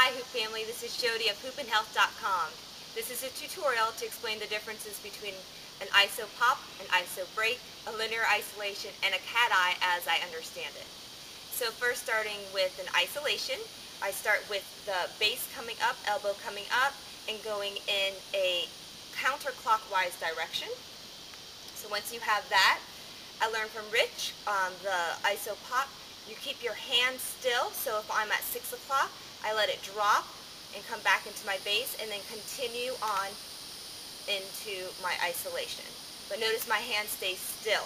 Hi Hoop family, this is Jody of hoopandhealth.com. This is a tutorial to explain the differences between an Isopop, an IsoBreak, a linear isolation, and a cat-eye as I understand it. So first, starting with an isolation, I start with the base coming up, elbow coming up, and going in a counterclockwise direction. So once you have that, I learned from Rich on the Isopop, you keep your hand still. So if I'm at 6 o'clock, I let it drop and come back into my base and then continue on into my isolation. But notice my hand stays still.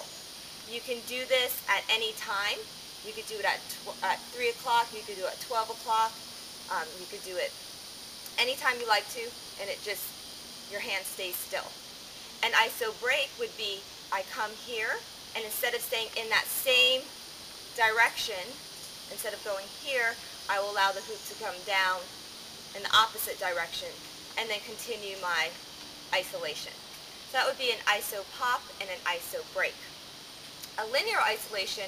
You can do this at any time. You could do it at 3 o'clock, you could do it at 12 o'clock, you could do it anytime you like to, and your hand stays still. An IsoBreak would be, I come here, and instead of staying in that same direction, instead of going here, I will allow the hoop to come down in the opposite direction and then continue my isolation. So that would be an Isopop and an IsoBreak. A linear isolation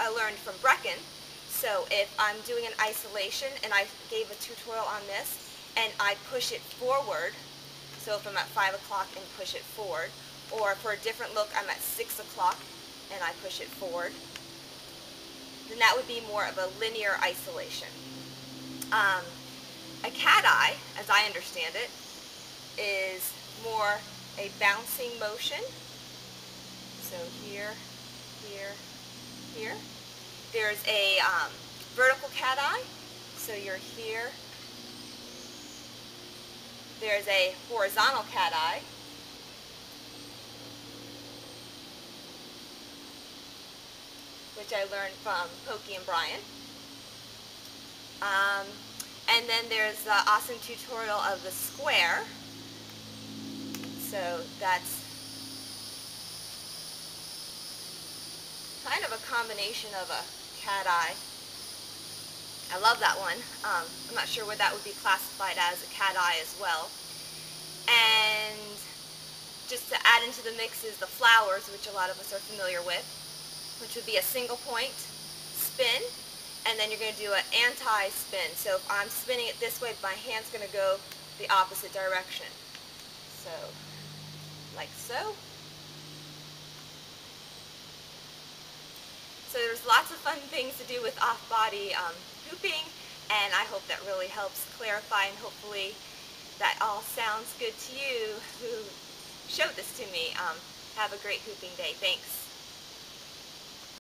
I learned from Brecken. So if I'm doing an isolation, and I gave a tutorial on this, and I push it forward, so if I'm at 5 o'clock and push it forward, or for a different look I'm at 6 o'clock and I push it forward, then that would be more of a linear isolation. A cat-eye, as I understand it, is more a bouncing motion. So here, here, here. There's a vertical cat-eye, so you're here. There's a horizontal cat-eye, which I learned from Pokey and Brian. And then there's the awesome tutorial of the square. So that's kind of a combination of a cat-eye. I love that one. I'm not sure where that would be classified as, a cat-eye as well. And just to add into the mix is the flowers, which a lot of us are familiar with, which would be a single point spin, and then you're going to do an anti-spin. So if I'm spinning it this way, my hand's going to go the opposite direction. So, like so. So there's lots of fun things to do with off-body hooping, and I hope that really helps clarify, and hopefully that all sounds good to you who showed this to me. Have a great hooping day. Thanks.